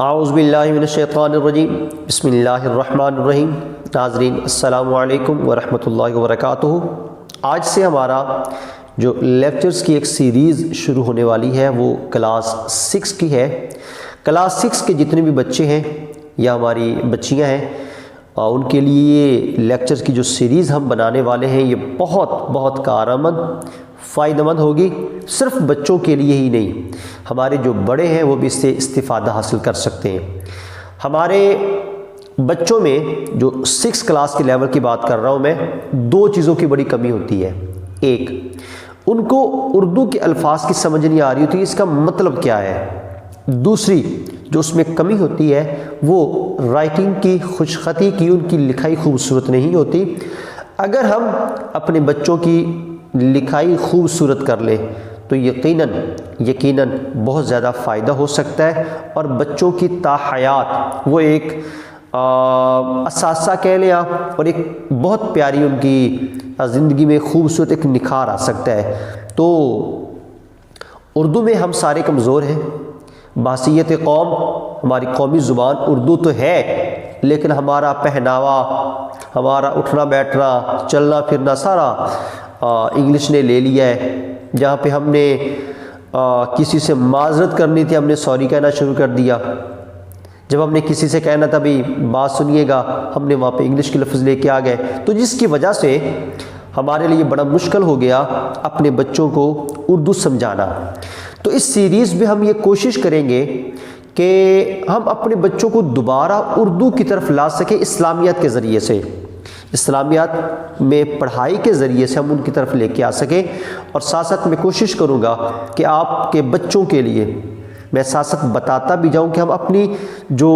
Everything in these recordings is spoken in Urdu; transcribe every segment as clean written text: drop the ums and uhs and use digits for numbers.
اعوذ باللہ من الشیطان الرجیم بسم اللہ الرحمن الرحیم۔ ناظرین السلام علیکم ورحمۃ اللہ وبرکاتہ۔ آج سے ہمارا جو لیکچرز کی ایک سیریز شروع ہونے والی ہے وہ کلاس 6 کی ہے۔ کلاس 6 کے جتنے بھی بچے ہیں یا ہماری بچیاں ہیں ان کے لیے لیکچرز کی جو سیریز ہم بنانے والے ہیں یہ بہت کارآمد فائدہ مند ہوگی، صرف بچوں کے لیے ہی نہیں، ہمارے جو بڑے ہیں وہ بھی اس سے استفادہ حاصل کر سکتے ہیں۔ ہمارے بچوں میں جو 6 کلاس کے لیول کی بات کر رہا ہوں میں، 2 چیزوں کی بڑی کمی ہوتی ہے۔ ایک، ان کو اردو کے الفاظ کی سمجھ نہیں آ رہی ہوتی اس کا مطلب کیا ہے۔ دوسری جو اس میں کمی ہوتی ہے وہ رائٹنگ کی خوش خطی کی، ان کی لکھائی خوبصورت نہیں ہوتی۔ اگر ہم اپنے بچوں کی لکھائی خوبصورت کر لیں تو یقیناً بہت زیادہ فائدہ ہو سکتا ہے، اور بچوں کی تاحیات وہ ایک اثاثہ کہہ لیں آپ، اور ایک بہت پیاری ان کی زندگی میں خوبصورت ایک نکھار آ سکتا ہے۔ تو اردو میں ہم سارے کمزور ہیں، بحیثیت قوم ہماری قومی زبان اردو تو ہے، لیکن ہمارا پہناوا، ہمارا اٹھنا بیٹھنا چلنا پھرنا سارا انگلش نے لے لیا ہے۔ جہاں پہ ہم نے کسی سے معذرت کرنی تھی ہم نے سوری کہنا شروع کر دیا، جب ہم نے کسی سے کہنا تھا بھئی بات سنیے گا ہم نے وہاں پہ انگلش کے لفظ لے کے آ گئے، تو جس کی وجہ سے ہمارے لیے بڑا مشکل ہو گیا اپنے بچوں کو اردو سمجھانا۔ تو اس سیریز میں ہم یہ کوشش کریں گے کہ ہم اپنے بچوں کو دوبارہ اردو کی طرف لا سکیں، اسلامیات کے ذریعے سے، اسلامیات میں پڑھائی کے ذریعے سے ہم ان کی طرف لے کے آ سکیں۔ اور ساتھ ساتھ میں کوشش کروں گا کہ آپ کے بچوں کے لیے میں ساتھ ساتھ بتاتا بھی جاؤں کہ ہم اپنی جو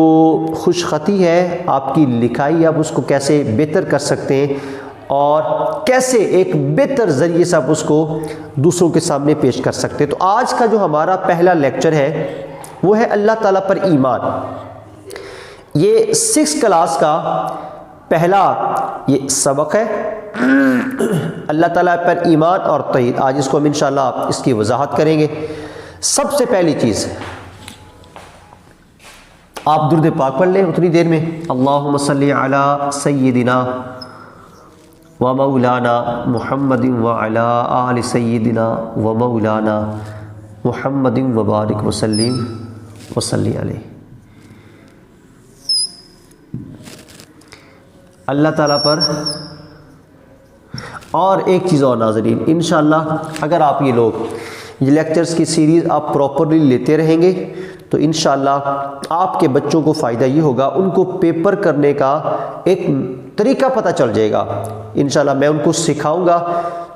خوش خطی ہے، آپ کی لکھائی، آپ اس کو کیسے بہتر کر سکتے ہیں، اور کیسے ایک بہتر ذریعے سے آپ اس کو دوسروں کے سامنے پیش کر سکتے ہیں۔ تو آج کا جو ہمارا پہلا لیکچر ہے وہ ہے اللہ تعالیٰ پر ایمان۔ یہ 6 کلاس کا پہلا یہ سبق ہے، اللہ تعالیٰ پر ایمان اور توحید۔ آج اس کو ہم انشاءاللہ اس کی وضاحت کریں گے۔ سب سے پہلی چیز آپ درود پاک پڑھ لیں اتنی دیر میں، اللہم صلی علی سیدنا و مولانا محمد وعلی آل سیدنا و مولانا محمد وبارک وسلم وصلی علیہ۔ اللہ تعالیٰ پر اور ایک چیز اور ناظرین، انشاءاللہ اگر آپ یہ لیکچرز کی سیریز آپ پراپرلی لیتے رہیں گے تو انشاءاللہ آپ کے بچوں کو فائدہ یہ ہوگا، ان کو پیپر کرنے کا ایک طریقہ پتہ چل جائے گا۔ انشاءاللہ میں ان کو سکھاؤں گا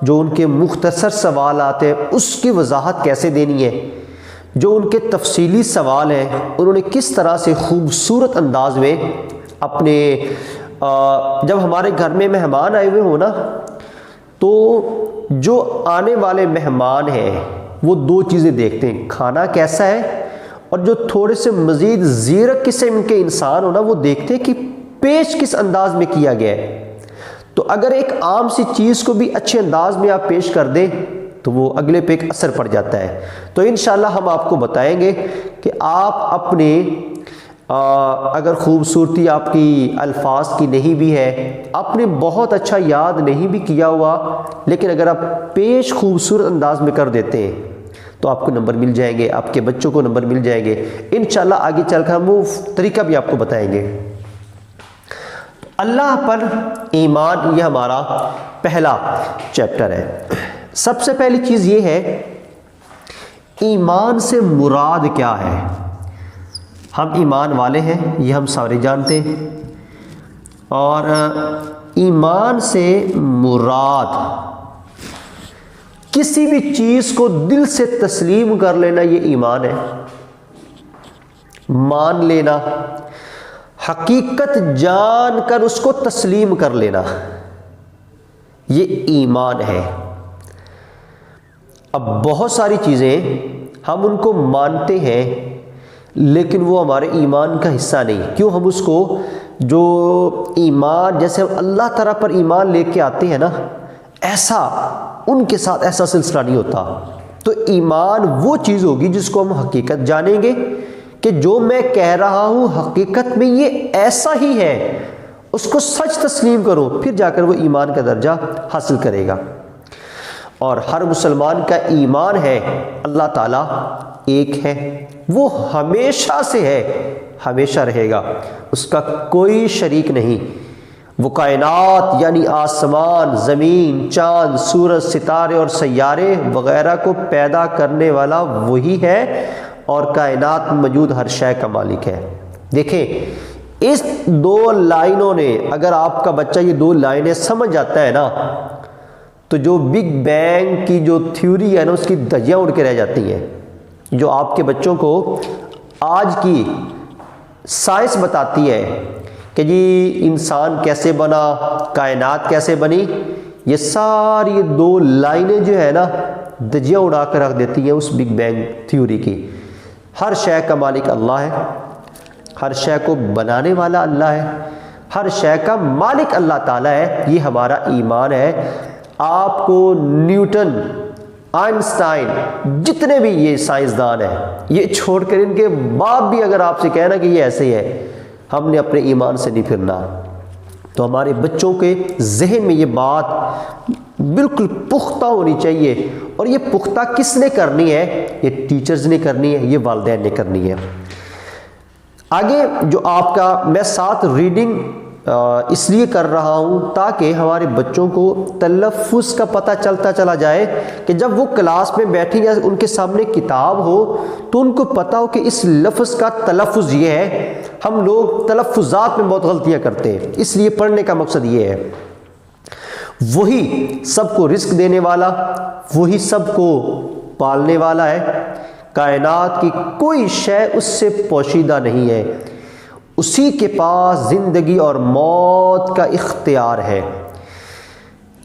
جو ان کے مختصر سوالات ہیں اس کی وضاحت کیسے دینی ہے، جو ان کے تفصیلی سوال ہیں انہوں نے کس طرح سے خوبصورت انداز میں اپنے جب ہمارے گھر میں مہمان آئے ہوئے ہوں نا، تو جو آنے والے مہمان ہیں وہ 2 چیزیں دیکھتے ہیں، کھانا کیسا ہے، اور جو تھوڑے سے مزید زیرک قسم کے انسان ہو نا وہ دیکھتے ہیں کہ پیش کس انداز میں کیا گیا ہے۔ تو اگر ایک عام سی چیز کو بھی اچھے انداز میں آپ پیش کر دیں تو وہ اگلے پہ ایک اثر پڑ جاتا ہے۔ تو انشاءاللہ ہم آپ کو بتائیں گے کہ آپ اپنے اگر خوبصورتی آپ کی الفاظ کی نہیں بھی ہے، آپ نے بہت اچھا یاد نہیں بھی کیا ہوا، لیکن اگر آپ پیش خوبصورت انداز میں کر دیتے ہیں تو آپ کو نمبر مل جائیں گے، آپ کے بچوں کو نمبر مل جائیں گے۔ انشاءاللہ آگے چل کر ہم وہ طریقہ بھی آپ کو بتائیں گے۔ اللہ پر ایمان یہ ہمارا پہلا چیپٹر ہے۔ سب سے پہلی چیز یہ ہے ایمان سے مراد کیا ہے۔ ہم ایمان والے ہیں یہ ہم سارے جانتے ہیں، اور ایمان سے مراد کسی بھی چیز کو دل سے تسلیم کر لینا، یہ ایمان ہے۔ مان لینا، حقیقت جان کر اس کو تسلیم کر لینا، یہ ایمان ہے۔ اب بہت ساری چیزیں ہم ان کو مانتے ہیں لیکن وہ ہمارے ایمان کا حصہ نہیں۔ کیوں؟ ہم اس کو جو ایمان، جیسے ہم اللہ تعالیٰ پر ایمان لے کے آتے ہیں نا، ایسا ان کے ساتھ ایسا سلسلہ نہیں ہوتا۔ تو ایمان وہ چیز ہوگی جس کو ہم حقیقت جانیں گے کہ جو میں کہہ رہا ہوں حقیقت میں یہ ایسا ہی ہے، اس کو سچ تسلیم کرو، پھر جا کر وہ ایمان کا درجہ حاصل کرے گا۔ اور ہر مسلمان کا ایمان ہے اللہ تعالیٰ ایک ہے، وہ ہمیشہ سے ہے، ہمیشہ رہے گا، اس کا کوئی شریک نہیں۔ وہ کائنات یعنی آسمان، زمین، چاند، سورج، ستارے اور سیارے وغیرہ کو پیدا کرنے والا وہی ہے، اور کائنات میں موجود ہر شے کا مالک ہے۔ دیکھیں اس دو لائنوں نے، اگر آپ کا بچہ یہ دو لائنیں سمجھ جاتا ہے نا، تو جو بگ بینگ کی جو تھیوری ہے نا، اس کی دھجیاں اڑ کے رہ جاتی ہیں۔ جو آپ کے بچوں کو آج کی سائنس بتاتی ہے کہ جی انسان کیسے بنا، کائنات کیسے بنی، یہ ساری دو لائنیں جو ہے نا دھجیاں اڑا کر رکھ دیتی ہیں اس بگ بینگ تھیوری کی۔ ہر شے کا مالک اللہ ہے، ہر شے کو بنانے والا اللہ ہے، ہر شے کا مالک اللہ تعالیٰ ہے، یہ ہمارا ایمان ہے۔ آپ کو نیوٹن، آئنسٹائن، جتنے بھی یہ سائنسدان ہیں، یہ چھوڑ کر ان کے باپ بھی اگر آپ سے کہنا کہ یہ ایسے ہی ہے، ہم نے اپنے ایمان سے نہیں پھرنا۔ تو ہمارے بچوں کے ذہن میں یہ بات بالکل پختہ ہونی چاہیے، اور یہ پختہ کس نے کرنی ہے؟ یہ ٹیچرز نے کرنی ہے، یہ والدین نے کرنی ہے۔ آگے جو آپ کا میں ساتھ ریڈنگ اس لیے کر رہا ہوں تاکہ ہمارے بچوں کو تلفظ کا پتہ چلتا چلا جائے، کہ جب وہ کلاس میں بیٹھیں یا ان کے سامنے کتاب ہو تو ان کو پتہ ہو کہ اس لفظ کا تلفظ یہ ہے۔ ہم لوگ تلفظات میں بہت غلطیاں کرتے ہیں، اس لیے پڑھنے کا مقصد یہ ہے۔ وہی سب کو رزق دینے والا، وہی سب کو پالنے والا ہے، کائنات کی کوئی شے اس سے پوشیدہ نہیں ہے، اسی کے پاس زندگی اور موت کا اختیار ہے،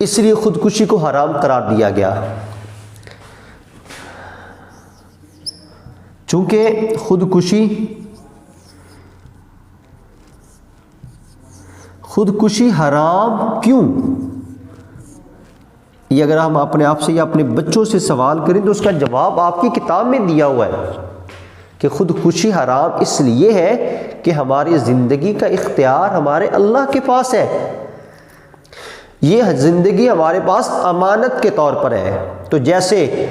اس لیے خودکشی کو حرام قرار دیا گیا۔ چونکہ خودکشی حرام کیوں؟ یہ اگر ہم اپنے آپ سے یا اپنے بچوں سے سوال کریں تو اس کا جواب آپ کی کتاب میں دیا ہوا ہے کہ خودکشی حرام اس لیے ہے کہ ہماری زندگی کا اختیار ہمارے اللہ کے پاس ہے، یہ زندگی ہمارے پاس امانت کے طور پر ہے۔ تو جیسے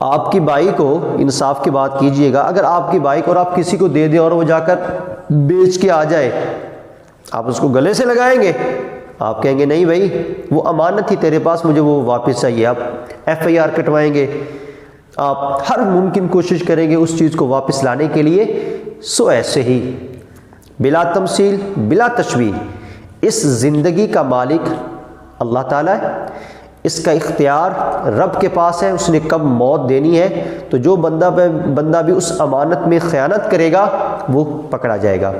آپ کی بائک کو، انصاف کی بات کیجئے گا، اگر آپ کی بائک اور آپ کسی کو دے دیں اور وہ جا کر بیچ کے آ جائے، آپ اس کو گلے سے لگائیں گے؟ آپ کہیں گے نہیں بھائی وہ امانت تھی تیرے پاس، مجھے وہ واپس چاہیے۔ آپ FIR کٹوائیں گے، آپ ہر ممکن کوشش کریں گے اس چیز کو واپس لانے کے لیے۔ سو ایسے ہی بلا تمثیل، بلا تشبیہ، اس زندگی کا مالک اللہ تعالیٰ ہے، اس کا اختیار رب کے پاس ہے، اس نے کب موت دینی ہے۔ تو جو بندہ بھی اس امانت میں خیانت کرے گا وہ پکڑا جائے گا۔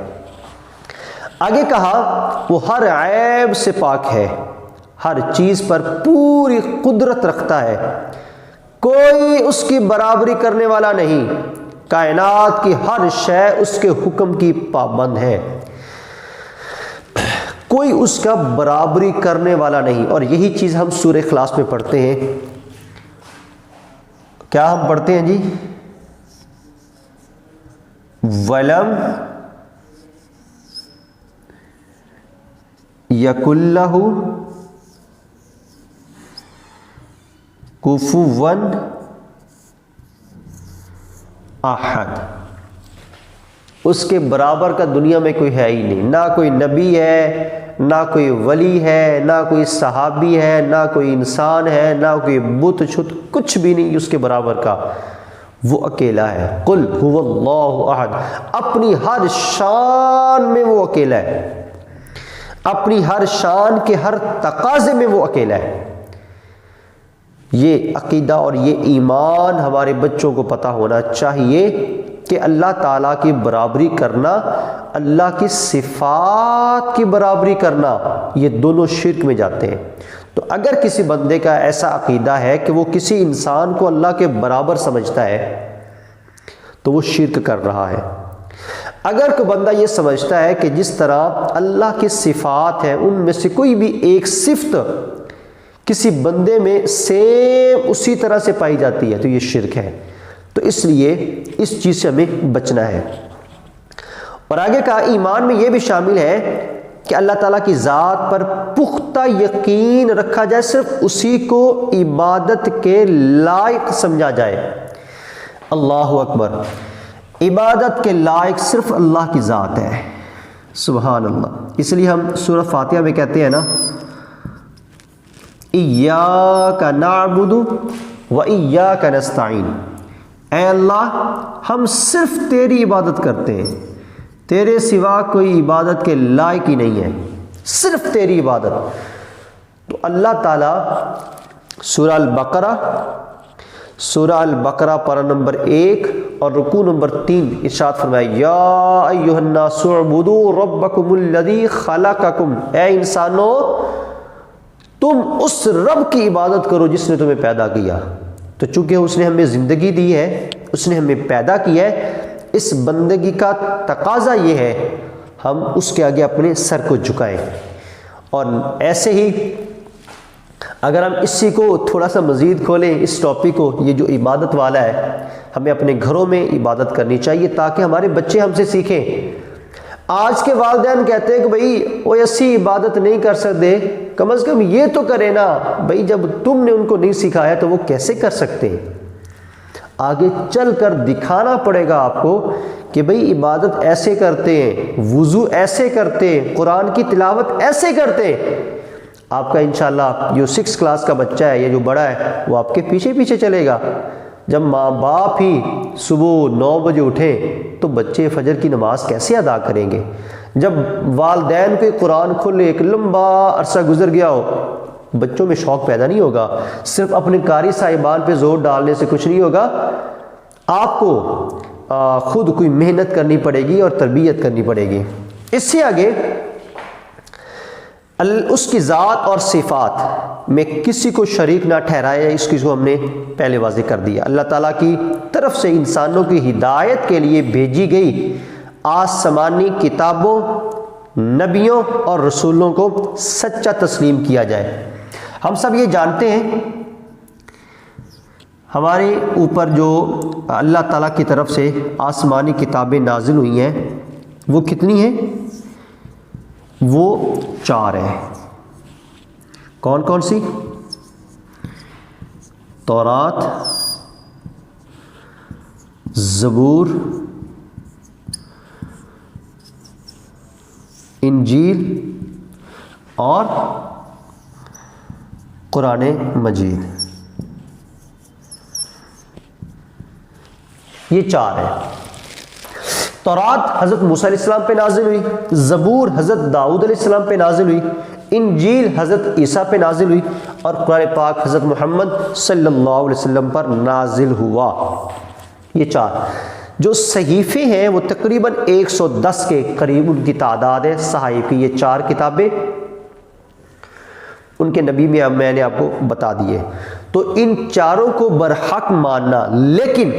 آگے کہا وہ ہر عیب سے پاک ہے، ہر چیز پر پوری قدرت رکھتا ہے، کوئی اس کی برابری کرنے والا نہیں، کائنات کی ہر شے اس کے حکم کی پابند ہے، کوئی اس کا برابری کرنے والا نہیں۔ اور یہی چیز ہم سورہ اخلاص میں پڑھتے ہیں۔ کیا ہم پڑھتے ہیں جی؟ وَلَمْ یَکُن لَّهُ کُفُوًا احد، اس کے برابر کا دنیا میں کوئی ہے ہی نہیں، نہ کوئی نبی ہے، نہ کوئی ولی ہے، نہ کوئی صحابی ہے، نہ کوئی انسان ہے، نہ کوئی بت چھت، کچھ بھی نہیں اس کے برابر کا، وہ اکیلا ہے۔ قل هو اللہ احد، اپنی ہر شان میں وہ اکیلا ہے، اپنی ہر شان کے ہر تقاضے میں وہ اکیلا ہے۔ یہ عقیدہ اور یہ ایمان ہمارے بچوں کو پتہ ہونا چاہیے کہ اللہ تعالیٰ کی برابری کرنا، اللہ کی صفات کی برابری کرنا، یہ دونوں شرک میں جاتے ہیں۔ تو اگر کسی بندے کا ایسا عقیدہ ہے کہ وہ کسی انسان کو اللہ کے برابر سمجھتا ہے تو وہ شرک کر رہا ہے۔ اگر کوئی بندہ یہ سمجھتا ہے کہ جس طرح اللہ کی صفات ہیں ان میں سے کوئی بھی ایک صفت کسی بندے میں سیم اسی طرح سے پائی جاتی ہے تو یہ شرک ہے۔ تو اس لیے اس چیز سے ہمیں بچنا ہے۔ اور آگے کہا ایمان میں یہ بھی شامل ہے کہ اللہ تعالیٰ کی ذات پر پختہ یقین رکھا جائے، صرف اسی کو عبادت کے لائق سمجھا جائے۔ اللہ اکبر، عبادت کے لائق صرف اللہ کی ذات ہے، سبحان اللہ۔ اس لیے ہم سورہ فاتحہ میں کہتے ہیں نا، ایاک نعبد و ایاک نستعین، اے اللہ ہم صرف تیری عبادت کرتے ہیں، تیرے سوا کوئی عبادت کے لائق ہی نہیں ہے، صرف تیری عبادت۔ تو اللہ تعالیٰ سورہ البقرہ پارہ نمبر 1 اور رکوع نمبر 3 ارشاد فرمائے، یا ایھا الناس اعبدوا ربکم الذی خلقکم، اے انسانو تم اس رب کی عبادت کرو جس نے تمہیں پیدا کیا۔ تو چونکہ اس نے ہمیں زندگی دی ہے، اس نے ہمیں پیدا کیا ہے، اس بندگی کا تقاضا یہ ہے ہم اس کے آگے اپنے سر کو جھکائیں۔ اور ایسے ہی اگر ہم اسی کو تھوڑا سا مزید کھولیں اس ٹاپک کو، یہ جو عبادت والا ہے، ہمیں اپنے گھروں میں عبادت کرنی چاہیے تاکہ ہمارے بچے ہم سے سیکھیں۔ آج کے والدین کہتے ہیں کہ بھئی وہ ایسی عبادت نہیں کر سکتے، کم از کم یہ تو کرے نا بھئی، جب تم نے ان کو نہیں سکھایا تو وہ کیسے کر سکتے ہیں؟ آگے چل کر دکھانا پڑے گا آپ کو کہ بھئی عبادت ایسے کرتے ہیں، وضو ایسے کرتے ہیں، قرآن کی تلاوت ایسے کرتے ہیں۔ آپ کا انشاءاللہ جو 6 کلاس کا بچہ ہے، یہ جو بڑا ہے، وہ آپ کے پیچھے پیچھے چلے گا۔ جب ماں باپ ہی صبح 9 بجے اٹھیں تو بچے فجر کی نماز کیسے ادا کریں گے؟ جب والدین کو قرآن کھلے ایک لمبا عرصہ گزر گیا ہو، بچوں میں شوق پیدا نہیں ہوگا۔ صرف اپنے قاری صاحبان پہ زور ڈالنے سے کچھ نہیں ہوگا، آپ کو خود کوئی محنت کرنی پڑے گی اور تربیت کرنی پڑے گی۔ اس سے آگے اس کی ذات اور صفات میں کسی کو شریک نہ ٹھہرایا، اس کی کو ہم نے پہلے واضح کر دیا۔ اللہ تعالیٰ کی طرف سے انسانوں کی ہدایت کے لیے بھیجی گئی آسمانی کتابوں، نبیوں اور رسولوں کو سچا تسلیم کیا جائے۔ ہم سب یہ جانتے ہیں ہمارے اوپر جو اللہ تعالیٰ کی طرف سے آسمانی کتابیں نازل ہوئی ہیں وہ کتنی ہیں؟ وہ 4 ہیں۔ کون کون سی؟ تورات، زبور، انجیل اور قرآن مجید، یہ 4 ہیں۔ تورات حضرت موسیٰ علیہ السلام پہ نازل ہوئی، زبور حضرت داؤد علیہ السلام پہ نازل ہوئی، انجیل حضرت عیسیٰ پہ نازل ہوئی، اور قرآن پاک حضرت محمد صلی اللہ علیہ وسلم پر نازل ہوا۔ یہ 4 جو صحیفے ہیں وہ تقریباً 110 کے قریب ان کی تعداد ہے صحائف کی۔ یہ 4 کتابیں ان کے نبی میں نے آپ کو بتا دیے۔ تو ان 4 کو برحق ماننا، لیکن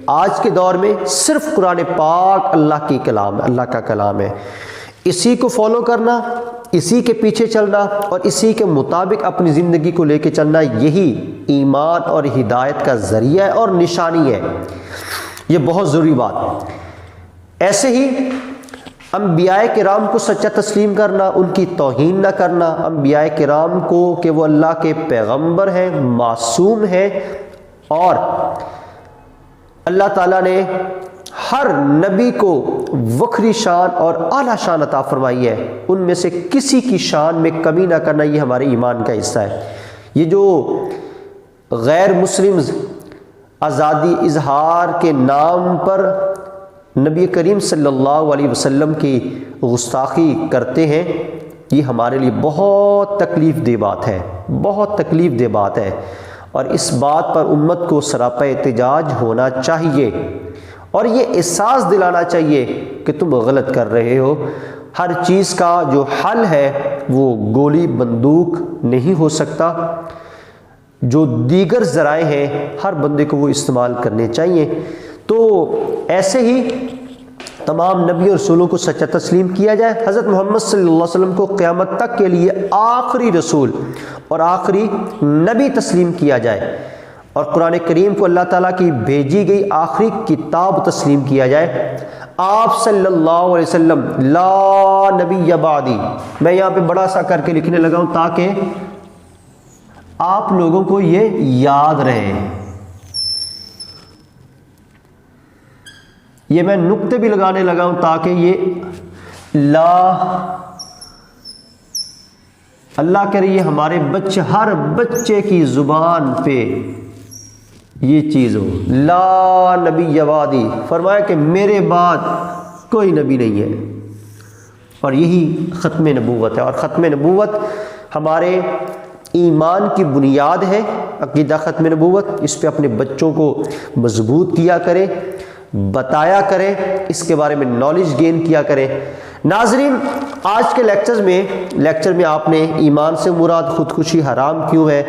آج کے دور میں صرف قرآن پاک اللہ کی کلام ہے، اللہ کا کلام ہے، اسی کو فالو کرنا، اسی کے پیچھے چلنا اور اسی کے مطابق اپنی زندگی کو لے کے چلنا، یہی ایمان اور ہدایت کا ذریعہ ہے اور نشانی ہے۔ یہ بہت ضروری بات۔ ایسے ہی انبیاء کرام کو سچا تسلیم کرنا، ان کی توہین نہ کرنا، انبیاء کرام کو کہ وہ اللہ کے پیغمبر ہیں، معصوم ہیں، اور اللہ تعالیٰ نے ہر نبی کو وکری شان اور اعلیٰ شان عطا فرمائی ہے، ان میں سے کسی کی شان میں کمی نہ کرنا، یہ ہمارے ایمان کا حصہ ہے۔ یہ جو غیر مسلمز آزادی اظہار کے نام پر نبی کریم صلی اللہ علیہ وسلم کی گستاخی کرتے ہیں، یہ ہمارے لیے بہت تکلیف دہ بات ہے، بہت تکلیف دہ بات ہے، اور اس بات پر امت کو سراپا احتجاج ہونا چاہیے اور یہ احساس دلانا چاہیے کہ تم غلط کر رہے ہو۔ ہر چیز کا جو حل ہے وہ گولی بندوق نہیں ہو سکتا، جو دیگر ذرائع ہیں ہر بندے کو وہ استعمال کرنے چاہیے۔ تو ایسے ہی تمام نبی اور رسولوں کو سچا تسلیم کیا جائے، حضرت محمد صلی اللہ علیہ وسلم کو قیامت تک کے لیے آخری رسول اور آخری نبی تسلیم کیا جائے، اور قرآن کریم کو اللہ تعالیٰ کی بھیجی گئی آخری کتاب تسلیم کیا جائے۔ آپ صلی اللہ علیہ وسلم لا نبی بعدی، میں یہاں پہ بڑا سا کر کے لکھنے لگا ہوں تاکہ آپ لوگوں کو یہ یاد رہے۔ یہ میں نقطے بھی لگانے لگا ہوں تاکہ یہ اللہ کرے یہ ہمارے بچے، ہر بچے کی زبان پہ یہ چیز ہو، لا نبی بعدی، فرمایا کہ میرے بعد کوئی نبی نہیں ہے، اور یہی ختم نبوت ہے۔ اور ختم نبوت ہمارے ایمان کی بنیاد ہے، عقیدہ ختم نبوت۔ اس پہ اپنے بچوں کو مضبوط کیا کرے، بتایا کرے، اس کے بارے میں نالج گین کیا کرے۔ ناظرین، آج کے لیکچر میں آپ نے ایمان سے مراد خودکشی حرام کیوں ہے،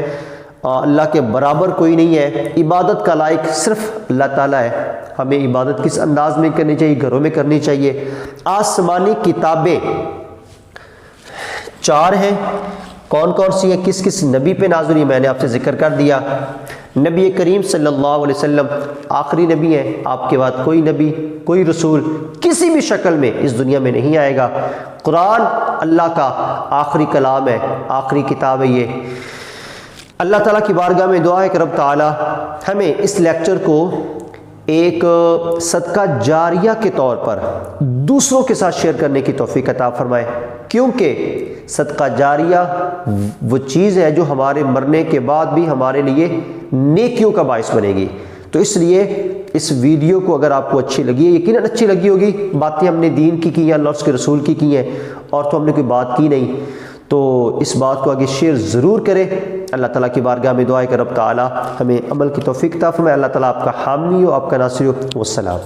اللہ کے برابر کوئی نہیں ہے، عبادت کا لائق صرف اللہ تعالیٰ ہے، ہمیں عبادت کس انداز میں کرنی چاہیے، گھروں میں کرنی چاہیے۔ آسمانی کتابیں 4 ہیں، کون کون سی ہیں، کس کس نبی پہ نازل ہوئی، میں نے آپ سے ذکر کر دیا۔ نبی کریم صلی اللہ علیہ وسلم آخری نبی ہیں، آپ کے بعد کوئی نبی، کوئی رسول کسی بھی شکل میں اس دنیا میں نہیں آئے گا۔ قرآن اللہ کا آخری کلام ہے، آخری کتاب ہے یہ۔ اللہ تعالیٰ کی بارگاہ میں دعا ہے کہ رب تعالیٰ ہمیں اس لیکچر کو ایک صدقہ جاریہ کے طور پر دوسروں کے ساتھ شیئر کرنے کی توفیق عطا فرمائے، کیونکہ صدقہ جاریہ وہ چیز ہے جو ہمارے مرنے کے بعد بھی ہمارے لیے نیکیوں کا باعث بنے گی۔ تو اس لیے اس ویڈیو کو اگر آپ کو اچھی لگی ہے، یقیناً اچھی لگی ہوگی، باتیں ہم نے دین کی ہیں، اللہ اس کے رسول کی ہیں، اور تو ہم نے کوئی بات کی نہیں، تو اس بات کو آگے شیئر ضرور کریں۔ اللہ تعالیٰ کی بارگاہ میں دعا ہے کہ رب تعالیٰ ہمیں عمل کی توفیق عطا فرمائے۔ اللہ تعالیٰ آپ کا حامی ہو، آپ کا ناصر ہو۔ والسلام۔